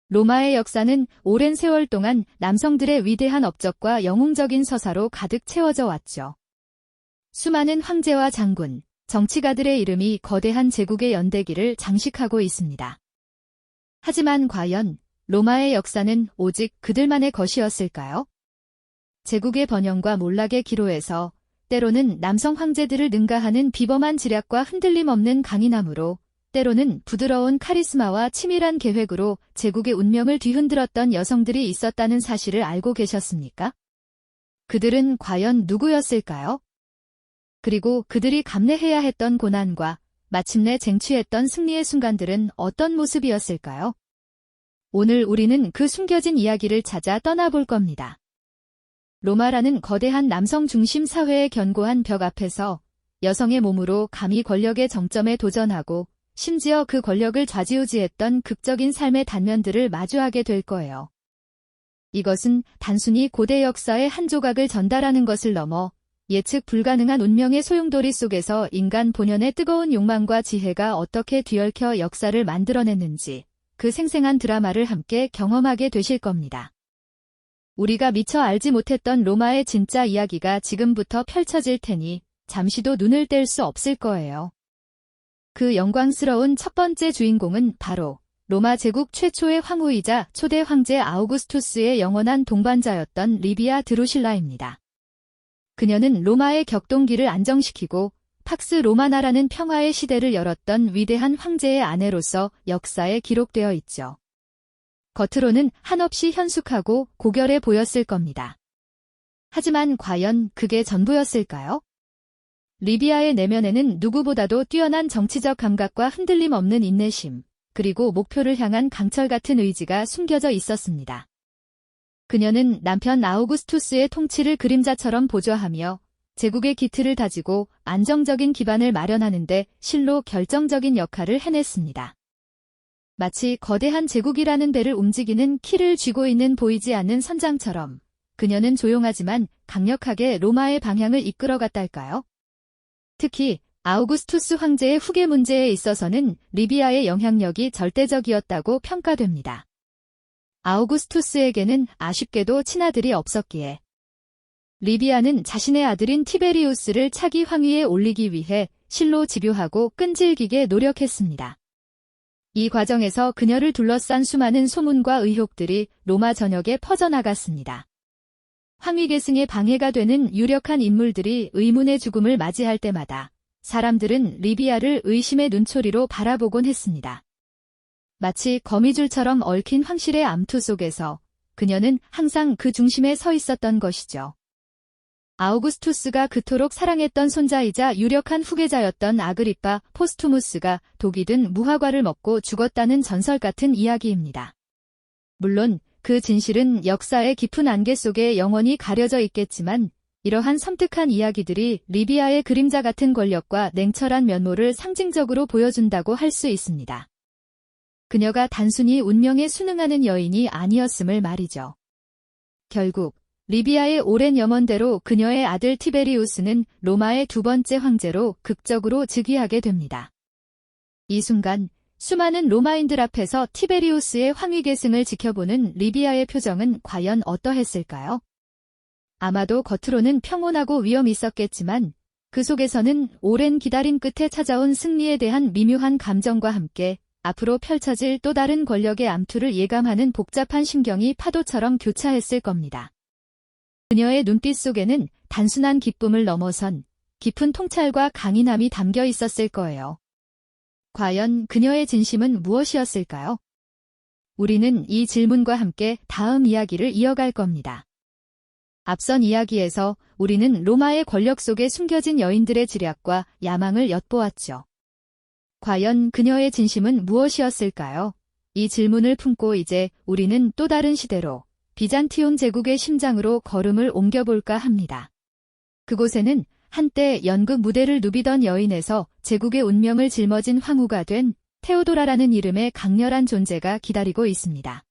로마의 역사는 오랜 세월 동안 남성들의 위대한 업적과 영웅적인 서사로 가득 채워져 왔죠. 수많은 황제와 장군, 정치가들의 이름이 거대한 제국의 연대기를 장식하고 있습니다. 하지만 과연 로마의 역사는 오직 그들만의 것이었을까요? 제국의 번영과 몰락의 기로에서 때로는 남성 황제들을 능가하는 비범한 지략과 흔들림 없는 강인함으로, 때로는 부드러운 카리스마와 치밀한 계획으로 제국의 운명을 뒤흔들었던 여성들이 있었다는 사실을 알고 계셨습니까? 그들은 과연 누구였을까요? 그리고 그들이 감내해야 했던 고난과 마침내 쟁취했던 승리의 순간들은 어떤 모습이었을까요? 오늘 우리는 그 숨겨진 이야기를 찾아 떠나볼 겁니다. 로마라는 거대한 남성 중심 사회의 견고한 벽 앞에서 여성의 몸으로 감히 권력의 정점에 도전하고 심지어 그 권력을 좌지우지했던 극적인 삶의 단면들을 마주하게 될 거예요. 이것은 단순히 고대 역사의 한 조각을 전달하는 것을 넘어 예측 불가능한 운명의 소용돌이 속에서 인간 본연의 뜨거운 욕망과 지혜가 어떻게 뒤얽혀 역사를 만들어냈는지, 그 생생한 드라마를 함께 경험하게 되실 겁니다. 우리가 미처 알지 못했던 로마의 진짜 이야기가 지금부터 펼쳐질 테니 잠시도 눈을 뗄 수 없을 거예요. 그 영광스러운 첫 번째 주인공은 바로 로마 제국 최초의 황후이자 초대 황제 아우구스투스의 영원한 동반자였던 리비아 드루실라입니다. 그녀는 로마의 격동기를 안정시키고 팍스 로마나라는 평화의 시대를 열었던 위대한 황제의 아내로서 역사에 기록되어 있죠. 겉으로는 한없이 현숙하고 고결해 보였을 겁니다. 하지만 과연 그게 전부였을까요? 리비아의 내면에는 누구보다도 뛰어난 정치적 감각과 흔들림 없는 인내심, 그리고 목표를 향한 강철 같은 의지가 숨겨져 있었습니다. 그녀는 남편 아우구스투스의 통치를 그림자처럼 보좌하며 제국의 기틀을 다지고 안정적인 기반을 마련하는 데 실로 결정적인 역할을 해냈습니다. 마치 거대한 제국이라는 배를 움직이는 키를 쥐고 있는 보이지 않는 선장처럼 그녀는 조용하지만 강력하게 로마의 방향을 이끌어갔달까요? 특히 아우구스투스 황제의 후계 문제에 있어서는 리비아의 영향력이 절대적이었다고 평가됩니다. 아우구스투스에게는 아쉽게도 친아들이 없었기에 리비아는 자신의 아들인 티베리우스를 차기 황위에 올리기 위해 실로 집요하고 끈질기게 노력했습니다. 이 과정에서 그녀를 둘러싼 수많은 소문과 의혹들이 로마 전역에 퍼져나갔습니다. 황위 계승에 방해가 되는 유력한 인물들이 의문의 죽음을 맞이할 때마다 사람들은 리비아를 의심의 눈초리로 바라보곤 했습니다. 마치 거미줄처럼 얽힌 황실의 암투 속에서 그녀는 항상 그 중심에 서 있었던 것이죠. 아우구스투스가 그토록 사랑했던 손자이자 유력한 후계자였던 아그리파 포스투무스가 독이 든 무화과를 먹고 죽었다는 전설 같은 이야기입니다. 물론 그 진실은 역사의 깊은 안개 속에 영원히 가려져 있겠지만, 이러한 섬뜩한 이야기들이 리비아의 그림자 같은 권력과 냉철한 면모를 상징적으로 보여준다고 할 수 있습니다. 그녀가 단순히 운명에 순응하는 여인이 아니었음을 말이죠. 결국 리비아의 오랜 염원대로 그녀의 아들 티베리우스는 로마의 두 번째 황제로 극적으로 즉위하게 됩니다. 이 순간 수많은 로마인들 앞에서 티베리우스의 황위 계승을 지켜보는 리비아의 표정은 과연 어떠했을까요? 아마도 겉으로는 평온하고 위엄 있었겠지만 그 속에서는 오랜 기다림 끝에 찾아온 승리에 대한 미묘한 감정과 함께 앞으로 펼쳐질 또 다른 권력의 암투를 예감하는 복잡한 심경이 파도처럼 교차했을 겁니다. 그녀의 눈빛 속에는 단순한 기쁨을 넘어선 깊은 통찰과 강인함이 담겨 있었을 거예요. 과연 그녀의 진심은 무엇이었을까요? 우리는 이 질문과 함께 다음 이야기를 이어갈 겁니다. 앞선 이야기에서 우리는 로마의 권력 속에 숨겨진 여인들의 지략과 야망을 엿보았죠. 과연 그녀의 진심은 무엇이었을까요? 이 질문을 품고 이제 우리는 또 다른 시대로 비잔티움 제국의 심장으로 걸음을 옮겨볼까 합니다. 그곳에는 한때 연극 무대를 누비던 여인에서 제국의 운명을 짊어진 황후가 된 테오도라라는 이름의 강렬한 존재가 기다리고 있습니다.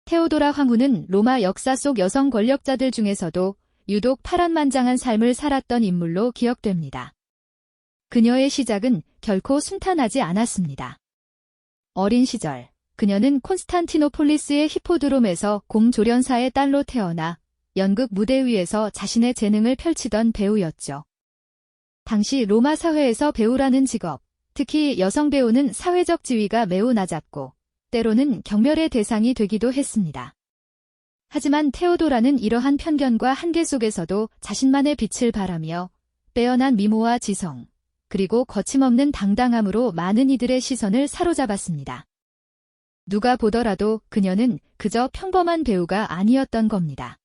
테오도라 황후는 로마 역사 속 여성 권력자들 중에서도 유독 파란만장한 삶을 살았던 인물로 기억됩니다. 그녀의 시작은 결코 순탄하지 않았습니다. 어린 시절 그녀는 콘스탄티노폴리스의 히포드롬에서 공조련사의 딸로 태어나 연극 무대 위에서 자신의 재능을 펼치던 배우였죠. 당시 로마 사회에서 배우라는 직업, 특히 여성 배우는 사회적 지위가 매우 낮았고 때로는 경멸의 대상이 되기도 했습니다. 하지만 테오도라는 이러한 편견과 한계 속에서도 자신만의 빛을 발하며 빼어난 미모와 지성, 그리고 거침없는 당당함으로 많은 이들의 시선을 사로잡았습니다. 누가 보더라도 그녀는 그저 평범한 배우가 아니었던 겁니다.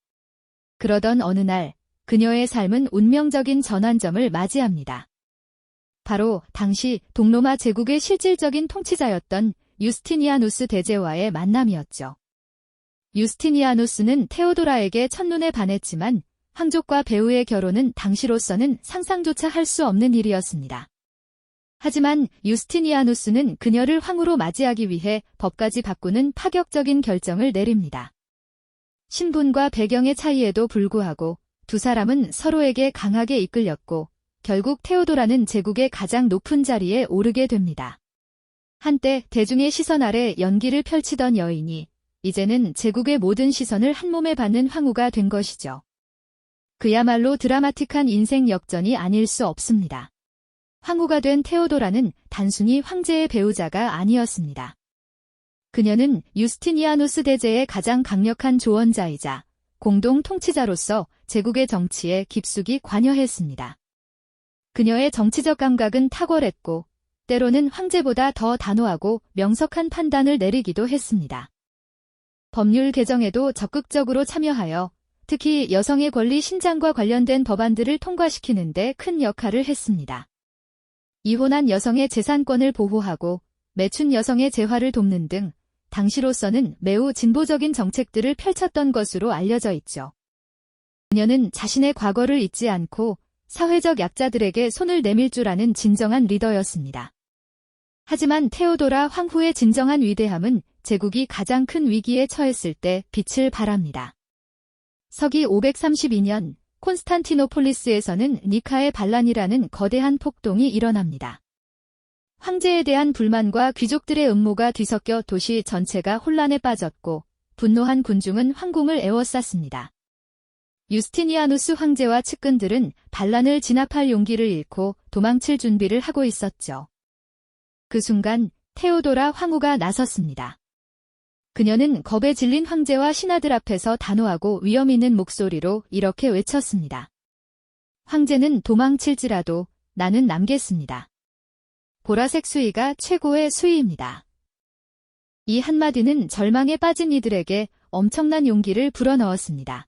그러던 어느 날, 그녀의 삶은 운명적인 전환점을 맞이합니다. 바로 당시 동로마 제국의 실질적인 통치자였던 유스티니아누스 대제와의 만남이었죠. 유스티니아누스는 테오도라에게 첫눈에 반했지만 황족과 배우의 결혼은 당시로서는 상상조차 할 수 없는 일이었습니다. 하지만 유스티니아누스는 그녀를 황후로 맞이하기 위해 법까지 바꾸는 파격적인 결정을 내립니다. 신분과 배경의 차이에도 불구하고 두 사람은 서로에게 강하게 이끌렸고 결국 테오도라는 제국의 가장 높은 자리에 오르게 됩니다. 한때 대중의 시선 아래 연기를 펼치던 여인이 이제는 제국의 모든 시선을 한몸에 받는 황후가 된 것이죠. 그야말로 드라마틱한 인생 역전이 아닐 수 없습니다. 황후가 된 테오도라는 단순히 황제의 배우자가 아니었습니다. 그녀는 유스티니아누스 대제의 가장 강력한 조언자이자 공동 통치자로서 제국의 정치에 깊숙이 관여했습니다. 그녀의 정치적 감각은 탁월했고 때로는 황제보다 더 단호하고 명석한 판단을 내리기도 했습니다. 법률 개정에도 적극적으로 참여하여 특히 여성의 권리 신장과 관련된 법안들을 통과시키는 데 큰 역할을 했습니다. 이혼한 여성의 재산권을 보호하고 매춘 여성의 재활을 돕는 등 당시로서는 매우 진보적인 정책들을 펼쳤던 것으로 알려져 있죠. 그녀는 자신의 과거를 잊지 않고 사회적 약자들에게 손을 내밀 줄 아는 진정한 리더였습니다. 하지만 테오도라 황후의 진정한 위대함은 제국이 가장 큰 위기에 처했을 때 빛을 발합니다. 서기 532년 콘스탄티노폴리스에서는 니카의 반란이라는 거대한 폭동이 일어납니다. 황제에 대한 불만과 귀족들의 음모가 뒤섞여 도시 전체가 혼란에 빠졌고 분노한 군중은 황궁을 에워쌌습니다. 유스티니아누스 황제와 측근들은 반란을 진압할 용기를 잃고 도망칠 준비를 하고 있었죠. 그 순간 테오도라 황후가 나섰습니다. 그녀는 겁에 질린 황제와 신하들 앞에서 단호하고 위험 있는 목소리로 이렇게 외쳤습니다. 황제는 도망칠지라도 나는 남겠습니다. 보라색 수의가 최고의 수의입니다. 이 한마디는 절망에 빠진 이들에게 엄청난 용기를 불어넣었습니다.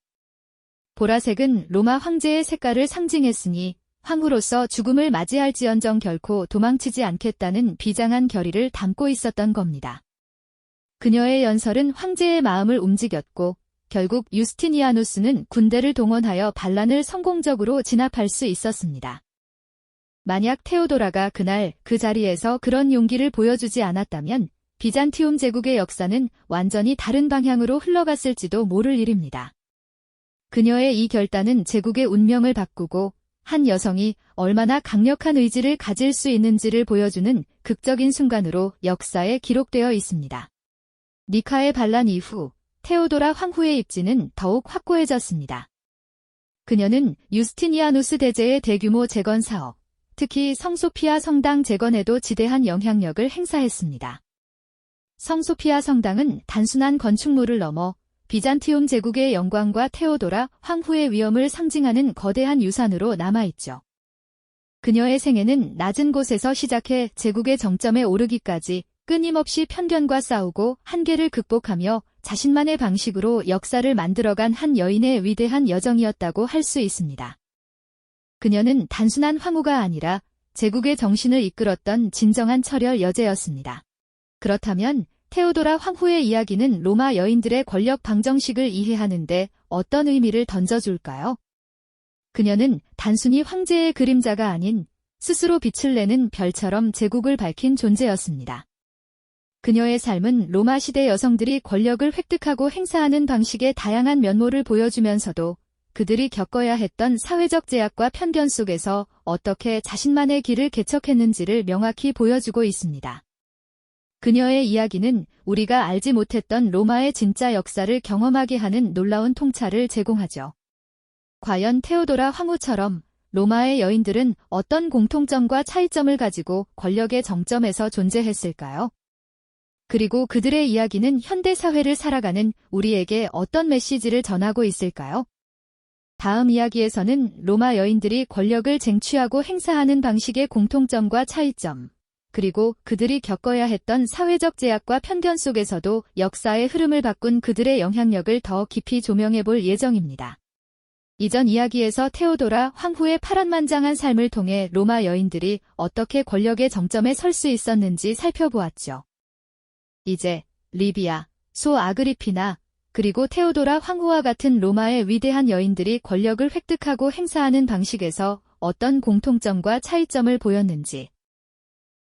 보라색은 로마 황제의 색깔을 상징했으니 황후로서 죽음을 맞이할지언정 결코 도망치지 않겠다는 비장한 결의를 담고 있었던 겁니다. 그녀의 연설은 황제의 마음을 움직였고 결국 유스티니아누스는 군대를 동원하여 반란을 성공적으로 진압할 수 있었습니다. 만약 테오도라가 그날 그 자리에서 그런 용기를 보여주지 않았다면 비잔티움 제국의 역사는 완전히 다른 방향으로 흘러갔을지도 모를 일입니다. 그녀의 이 결단은 제국의 운명을 바꾸고 한 여성이 얼마나 강력한 의지를 가질 수 있는지를 보여주는 극적인 순간으로 역사에 기록되어 있습니다. 니카의 반란 이후 테오도라 황후의 입지는 더욱 확고해졌습니다. 그녀는 유스티니아누스 대제의 대규모 재건 사업, 특히 성소피아 성당 재건에도 지대한 영향력을 행사했습니다. 성소피아 성당은 단순한 건축물을 넘어 비잔티움 제국의 영광과 테오도라 황후의 위엄을 상징하는 거대한 유산으로 남아있죠. 그녀의 생애는 낮은 곳에서 시작해 제국의 정점에 오르기까지 끊임없이 편견과 싸우고 한계를 극복하며 자신만의 방식으로 역사를 만들어간 한 여인의 위대한 여정이었다고 할 수 있습니다. 그녀는 단순한 황후가 아니라 제국의 정신을 이끌었던 진정한 철혈 여제였습니다. 그렇다면 테오도라 황후의 이야기는 로마 여인들의 권력 방정식을 이해하는데 어떤 의미를 던져줄까요? 그녀는 단순히 황제의 그림자가 아닌 스스로 빛을 내는 별처럼 제국을 밝힌 존재였습니다. 그녀의 삶은 로마 시대 여성들이 권력을 획득하고 행사하는 방식의 다양한 면모를 보여주면서도 그들이 겪어야 했던 사회적 제약과 편견 속에서 어떻게 자신만의 길을 개척했는지를 명확히 보여주고 있습니다. 그녀의 이야기는 우리가 알지 못했던 로마의 진짜 역사를 경험하게 하는 놀라운 통찰을 제공하죠. 과연 테오도라 황후처럼 로마의 여인들은 어떤 공통점과 차이점을 가지고 권력의 정점에서 존재했을까요? 그리고 그들의 이야기는 현대 사회를 살아가는 우리에게 어떤 메시지를 전하고 있을까요? 다음 이야기에서는 로마 여인들이 권력을 쟁취하고 행사하는 방식의 공통점과 차이점, 그리고 그들이 겪어야 했던 사회적 제약과 편견 속에서도 역사의 흐름을 바꾼 그들의 영향력을 더 깊이 조명해 볼 예정입니다. 이전 이야기에서 테오도라 황후의 파란만장한 삶을 통해 로마 여인들이 어떻게 권력의 정점에 설 수 있었는지 살펴보았죠. 이제 리비아, 소 아그리피나, 그리고 테오도라 황후와 같은 로마의 위대한 여인들이 권력을 획득하고 행사하는 방식에서 어떤 공통점과 차이점을 보였는지,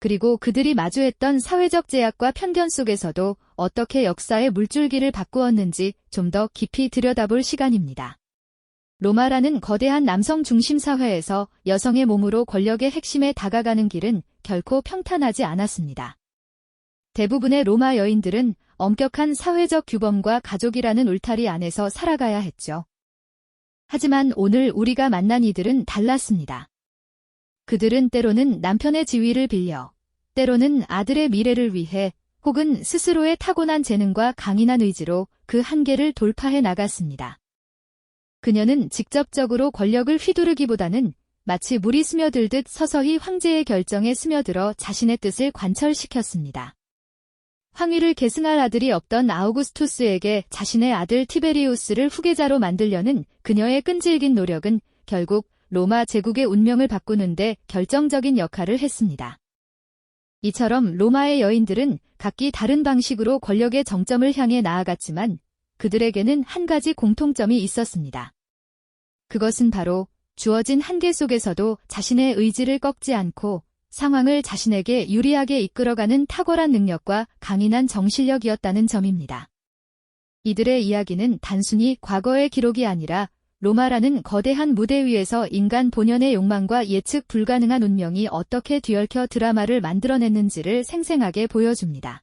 그리고 그들이 마주했던 사회적 제약과 편견 속에서도 어떻게 역사의 물줄기를 바꾸었는지 좀 더 깊이 들여다볼 시간입니다. 로마라는 거대한 남성 중심 사회에서 여성의 몸으로 권력의 핵심에 다가가는 길은 결코 평탄하지 않았습니다. 대부분의 로마 여인들은 엄격한 사회적 규범과 가족이라는 울타리 안에서 살아가야 했죠. 하지만 오늘 우리가 만난 이들은 달랐습니다. 그들은 때로는 남편의 지위를 빌려, 때로는 아들의 미래를 위해, 혹은 스스로의 타고난 재능과 강인한 의지로 그 한계를 돌파해 나갔습니다. 그녀는 직접적으로 권력을 휘두르기보다는 마치 물이 스며들듯 서서히 황제의 결정에 스며들어 자신의 뜻을 관철시켰습니다. 황위를 계승할 아들이 없던 아우구스투스에게 자신의 아들 티베리우스를 후계자로 만들려는 그녀의 끈질긴 노력은 결국 로마 제국의 운명을 바꾸는데 결정적인 역할을 했습니다. 이처럼 로마의 여인들은 각기 다른 방식으로 권력의 정점을 향해 나아갔지만 그들에게는 한 가지 공통점이 있었습니다. 그것은 바로 주어진 한계 속에서도 자신의 의지를 꺾지 않고 상황을 자신에게 유리하게 이끌어가는 탁월한 능력과 강인한 정신력이었다는 점입니다. 이들의 이야기는 단순히 과거의 기록이 아니라 로마라는 거대한 무대 위에서 인간 본연의 욕망과 예측 불가능한 운명이 어떻게 뒤얽혀 드라마를 만들어냈는지를 생생하게 보여줍니다.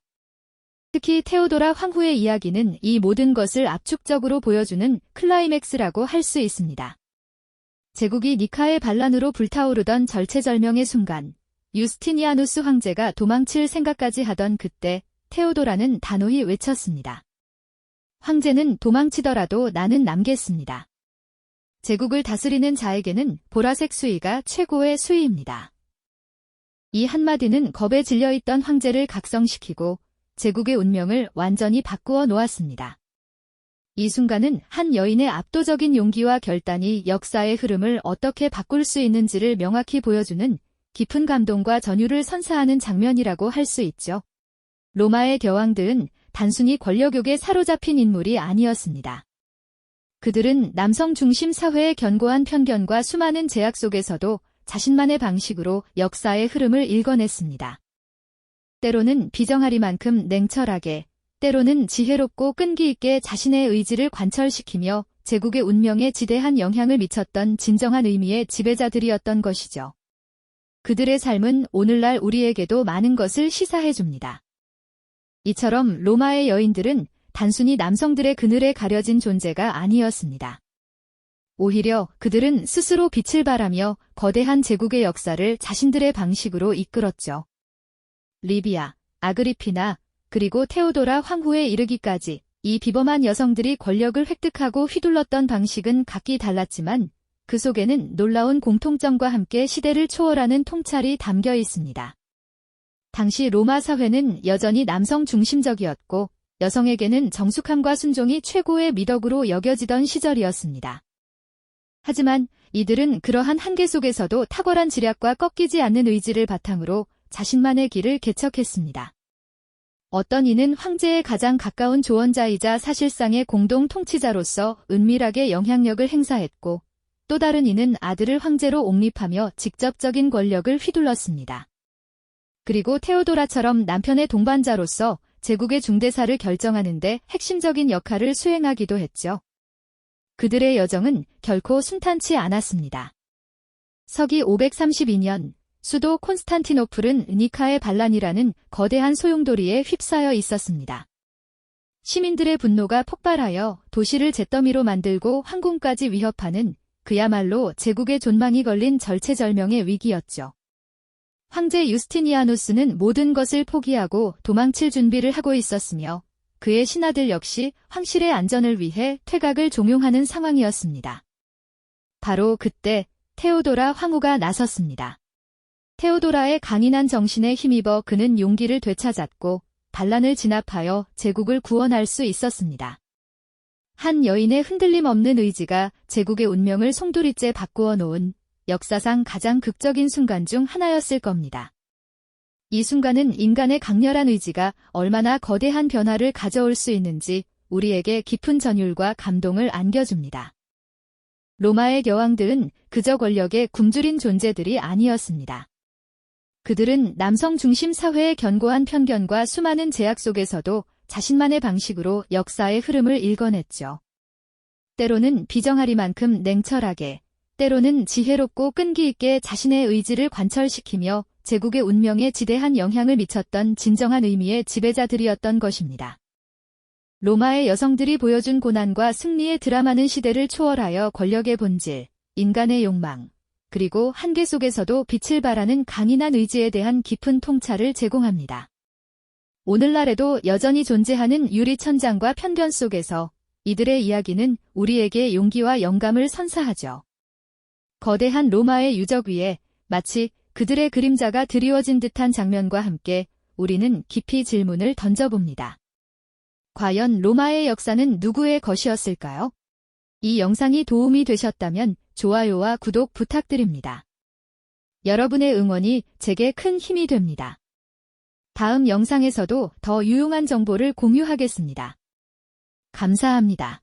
특히 테오도라 황후의 이야기는 이 모든 것을 압축적으로 보여주는 클라이맥스라고 할 수 있습니다. 제국이 니카의 반란으로 불타오르던 절체절명의 순간, 유스티니아누스 황제가 도망칠 생각까지 하던 그때 테오도라는 단호히 외쳤습니다. 황제는 도망치더라도 나는 남겠습니다. 제국을 다스리는 자에게는 보라색 수의가 최고의 수의입니다. 이 한마디는 겁에 질려있던 황제를 각성시키고 제국의 운명을 완전히 바꾸어 놓았습니다. 이 순간은 한 여인의 압도적인 용기와 결단이 역사의 흐름을 어떻게 바꿀 수 있는지를 명확히 보여주는 깊은 감동과 전율을 선사하는 장면이라고 할 수 있죠. 로마의 겨왕들은 단순히 권력욕에 사로잡힌 인물이 아니었습니다. 그들은 남성 중심 사회의 견고한 편견과 수많은 제약 속에서도 자신만의 방식으로 역사의 흐름을 읽어냈습니다. 때로는 비정하리만큼 냉철하게, 때로는 지혜롭고 끈기 있게 자신의 의지를 관철시키며 제국의 운명에 지대한 영향을 미쳤던 진정한 의미의 지배자들이었던 것이죠. 그들의 삶은 오늘날 우리에게도 많은 것을 시사해줍니다. 이처럼 로마의 여인들은 단순히 남성들의 그늘에 가려진 존재가 아니었습니다. 오히려 그들은 스스로 빛을 발하며 거대한 제국의 역사를 자신들의 방식으로 이끌었죠. 리비아, 아그리피나, 그리고 테오도라 황후에 이르기까지 이 비범한 여성들이 권력을 획득하고 휘둘렀던 방식은 각기 달랐지만 그 속에는 놀라운 공통점과 함께 시대를 초월하는 통찰이 담겨 있습니다. 당시 로마 사회는 여전히 남성 중심적이었고 여성에게는 정숙함과 순종이 최고의 미덕으로 여겨지던 시절이었습니다. 하지만 이들은 그러한 한계 속에서도 탁월한 지략과 꺾이지 않는 의지를 바탕으로 자신만의 길을 개척했습니다. 어떤 이는 황제의 가장 가까운 조언자이자 사실상의 공동 통치자로서 은밀하게 영향력을 행사했고 또 다른 이는 아들을 황제로 옹립하며 직접적인 권력을 휘둘렀습니다. 그리고 테오도라처럼 남편의 동반자로서 제국의 중대사를 결정하는 데 핵심적인 역할을 수행하기도 했죠. 그들의 여정은 결코 순탄치 않았습니다. 서기 532년 수도 콘스탄티노플은 니카의 반란이라는 거대한 소용돌이에 휩싸여 있었습니다. 시민들의 분노가 폭발하여 도시를 잿더미로 만들고 황궁까지 위협하는 그야말로 제국의 존망이 걸린 절체절명의 위기였죠. 황제 유스티니아누스는 모든 것을 포기하고 도망칠 준비를 하고 있었으며 그의 신하들 역시 황실의 안전을 위해 퇴각을 종용하는 상황이었습니다. 바로 그때 테오도라 황후가 나섰습니다. 테오도라의 강인한 정신에 힘입어 그는 용기를 되찾았고 반란을 진압하여 제국을 구원할 수 있었습니다. 한 여인의 흔들림 없는 의지가 제국의 운명을 송두리째 바꾸어 놓은 역사상 가장 극적인 순간 중 하나였을 겁니다. 이 순간은 인간의 강렬한 의지가 얼마나 거대한 변화를 가져올 수 있는지 우리에게 깊은 전율과 감동을 안겨줍니다. 로마의 여왕들은 그저 권력의 굶주린 존재들이 아니었습니다. 그들은 남성 중심 사회의 견고한 편견과 수많은 제약 속에서도 자신만의 방식으로 역사의 흐름을 읽어냈죠. 때로는 비정하리만큼 냉철하게, 때로는 지혜롭고 끈기 있게 자신의 의지를 관철시키며 제국의 운명에 지대한 영향을 미쳤던 진정한 의미의 지배자들이었던 것입니다. 로마의 여성들이 보여준 고난과 승리의 드라마는 시대를 초월하여 권력의 본질, 인간의 욕망, 그리고 한계 속에서도 빛을 발하는 강인한 의지에 대한 깊은 통찰을 제공합니다. 오늘날에도 여전히 존재하는 유리천장과 편견 속에서 이들의 이야기는 우리에게 용기와 영감을 선사하죠. 거대한 로마의 유적 위에 마치 그들의 그림자가 드리워진 듯한 장면과 함께 우리는 깊이 질문을 던져봅니다. 과연 로마의 역사는 누구의 것이었을까요? 이 영상이 도움이 되셨다면 좋아요와 구독 부탁드립니다. 여러분의 응원이 제게 큰 힘이 됩니다. 다음 영상에서도 더 유용한 정보를 공유하겠습니다. 감사합니다.